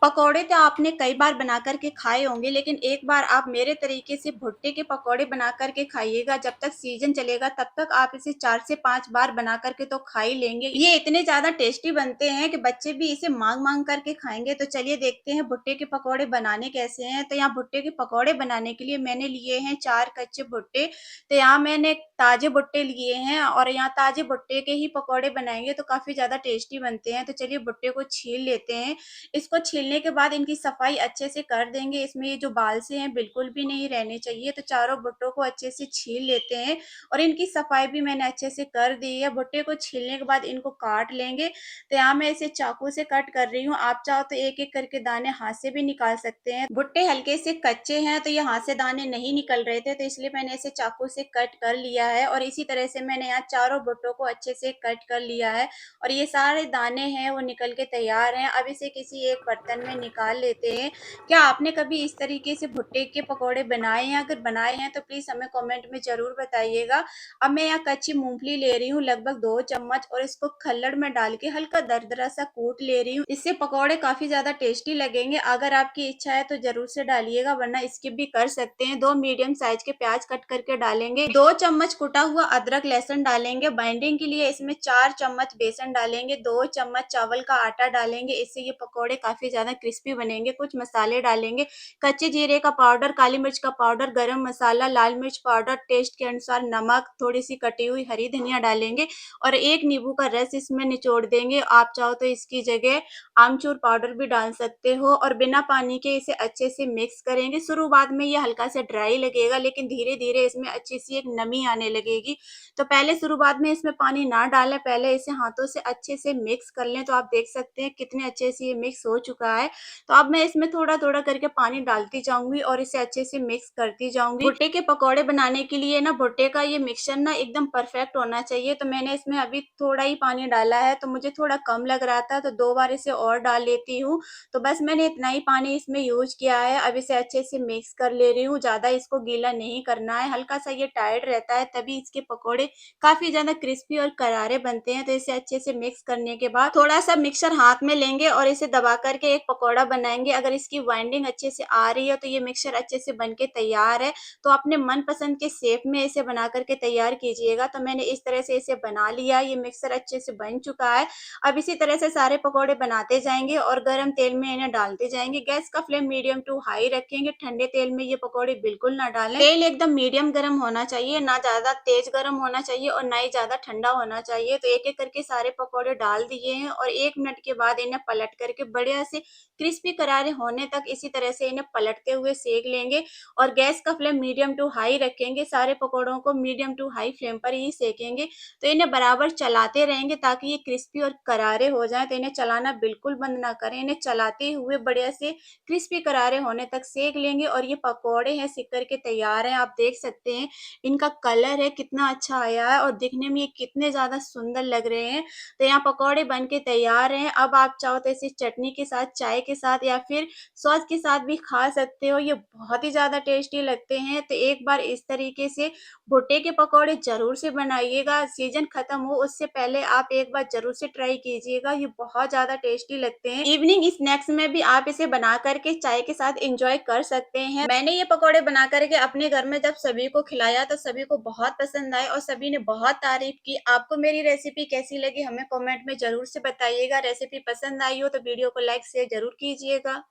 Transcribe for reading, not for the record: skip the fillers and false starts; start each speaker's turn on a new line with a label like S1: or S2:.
S1: पकौड़े तो आपने कई बार बना कर के खाए होंगे, लेकिन एक बार आप मेरे तरीके से भुट्टे के पकौड़े बना कर के खाइएगा। जब तक सीज़न चलेगा तब तक आप इसे 4 से 5 बार बना कर के तो खा ही लेंगे। ये इतने ज़्यादा टेस्टी बनते हैं कि बच्चे भी इसे माँग-माँग कर के खाएँगे। तो चलिए देखते हैं भुट्टे के पकौड़े बनाने कैसे हैं। तो यहाँ भुट्टे के पकौड़े बनाने के लिए मैंने लिए हैं 4 कच्चे भुट्टे। तो यहाँ मैंने ताज़े भुट्टे लिए हैं और यहाँ ताज़े भुट्टे के ही पकौड़े बनाएँगे तो काफ़ी ज़्यादा टेस्टी बनते हैं। तो चलिए भुट्टे को छील लेते हैं। इसको छीलने के बाद इनकी सफाई अच्छे से कर देंगे। इसमें ये जो बाल से हैं बिल्कुल भी नहीं रहने चाहिए। तो चारों भुट्टों को अच्छे से छील लेते हैं और इनकी सफाई भी मैंने अच्छे से कर दी है। भुट्टे को छीलने के बाद इनको काट लेंगे। तो यहाँ मैं इसे चाकू से कट कर रही हूँ। आप चाहो तो एक-एक करके दाने हाथ से भी निकाल सकते हैं। भुट्टे हल्के से कच्चे हैं तो ये हाथ से दाने नहीं निकल रहे थे, तो इसलिए मैंने इसे चाकू से कट कर लिया है और इसी तरह से मैंने यहाँ चारों भुट्टों को अच्छे से कट कर लिया है और ये सारे दाने हैं वो निकल के तैयार हैं। अब इसे किसी एक बर्तन में निकाल लेते हैं। क्या आपने कभी इस तरीके से भुट्टे के पकौड़े बनाए हैं? अगर बनाए हैं तो प्लीज़ हमें कमेंट में ज़रूर बताइएगा। अब मैं यहाँ कच्ची मूँगफली ले रही हूँ लगभग 2 चम्मच और इसको खल्लड़ में डाल के हल्का दरदरा सा कूट ले रही हूँ। इससे पकौड़े काफ़ी ज़्यादा टेस्टी लगेंगे। अगर आपकी इच्छा है तो ज़रूर से डालिएगा वरना स्किप भी कर सकते हैं। 2 मीडियम साइज़ के प्याज़ कट करके डालेंगे। 2 चम्मच कुटा हुआ अदरक लहसुन डालेंगे। बाइंडिंग के लिए इसमें 4 चम्मच बेसन डालेंगे, 2 चम्मच चावल का आटा डालेंगे। इससे ये पकौड़े काफ़ी ज़्यादा क्रिस्पी बनेंगे। कुछ मसाले डालेंगे, कच्चे जीरे का पाउडर, काली मिर्च का पाउडर, गरम मसाला, लाल मिर्च पाउडर, टेस्ट के अनुसार नमक, थोड़ी-सी कटी हुई हरी धनिया डालेंगे और 1 नींबू का रस इसमें निचोड़ देंगे। आप चाहो तो इसकी जगह आमचूर पाउडर भी डाल सकते हो और बिना पानी के इसे अच्छे से मिक्स करेंगे। शुरुआत में ये हल्का सा ड्राई लगेगा लेकिन धीरे-धीरे इसमें अच्छी-सी एक नमी आने लगेगी। तो पहले शुरुआत में इसमें पानी ना डालें, पहले इसे हाथों से अच्छे से मिक्स कर लें। तो आप देख सकते हैं कितने अच्छे से ये मिक्स हो चुका है। तो अब मैं इसमें थोड़ा-थोड़ा करके पानी डालती जाऊँगी और इसे अच्छे से मिक्स करती जाऊँगी। भुट्टे के पकौड़े बनाने के लिए ना भुट्टे का ये मिक्सचर ना एकदम परफेक्ट होना चाहिए। तो मैंने इसमें अभी थोड़ा ही पानी डाला है, तो मुझे थोड़ा कम लग रहा था तो 2 बार इसे और डाल लेती हूँ। तो बस मैंने इतना ही पानी इसमें यूज़ किया है। अब इसे अच्छे से मिक्स कर ले रही हूँ, ज़्यादा इसको गीला नहीं करना है, हल्का-सा ये टाइट रहता है तभी इसके पकौड़े काफ़ी ज़्यादा क्रिस्पी और करारे बनते हैं। तो इसे अच्छे से मिक्स करने के बाद थोड़ा-सा मिक्सचर हाथ में लेंगे और इसे दबा कर के एक पकौड़ा बनाएँगे। अगर इसकी बाइंडिंग अच्छे से आ रही है तो ये मिक्सचर अच्छे से बन के तैयार है। तो अपने मनपसंद के शेप में इसे बना कर के तैयार कीजिएगा। तो मैंने इस तरह से इसे बना लिया, ये मिक्सचर अच्छे से बन चुका है। अब इसी तरह से सारे पकौड़े बनाते जाएँगे और गरम तेल में इन्हें डालते जाएँगे। गैस का फ्लेम मीडियम टू हाई रखेंगे, ठंडे तेल में ये पकौड़े बिल्कुल ना डालें। तेल एकदम मीडियम गरम होना चाहिए, ना ज़्यादा तेज़ गरम होना चाहिए और ना ही ज़्यादा ठंडा होना चाहिए। तो एक-एक करके सारे पकौड़े डाल दिए हैं और 1 मिनट के बाद इन्हें पलट करके बढ़िया से क्रिस्पी करारे होने तक इसी तरह से इन्हें पलटते हुए सेक लेंगे और गैस का फ्लेम मीडियम टू हाई रखेंगे। सारे पकौड़ों को मीडियम टू हाई फ्लेम पर ही सेकेंगे। तो इन्हें बराबर चलाते रहेंगे ताकि ये क्रिस्पी और करारे हो जाएँ। तो इन्हें चलाना बिल्कुल बंद ना करें, इन्हें चलाते हुए बढ़िया से क्रिस्पी करारे होने तक सेक लेंगे और ये पकौड़े हैं सिक कर के तैयार हैं। आप देख सकते हैं इनका कलर है कितना अच्छा आया है और दिखने में ये कितने ज़्यादा सुंदर लग रहे हैं। तो यहाँ पकौड़े बन के तैयार हैं। अब आप चाहो तो इसे चटनी के साथ, चाय के साथ या फिर सॉस के साथ भी खा सकते हो। ये बहुत ही ज़्यादा टेस्टी लगते हैं। तो एक बार इस तरीके से भुट्टे के पकौड़े ज़रूर से बनाइएगा। सीज़न खत्म हो उससे पहले आप एक बार ज़रूर से ट्राई कीजिएगा। ये बहुत ज़्यादा टेस्टी लगते हैं। इवनिंग स्नैक्स में भी आप इसे बना कर के चाय के साथ एन्जॉय कर सकते हैं। मैंने ये पकौड़े बना कर के अपने घर में जब सभी को खिलाया तो सभी को बहुत पसंद आए और सभी ने बहुत तारीफ़ की। आपको मेरी रेसिपी कैसी लगी हमें कमेंट में ज़रूर से बताइएगा। रेसिपी पसंद आई हो तो वीडियो को लाइक शेयर ज़रूर कीजिएगा।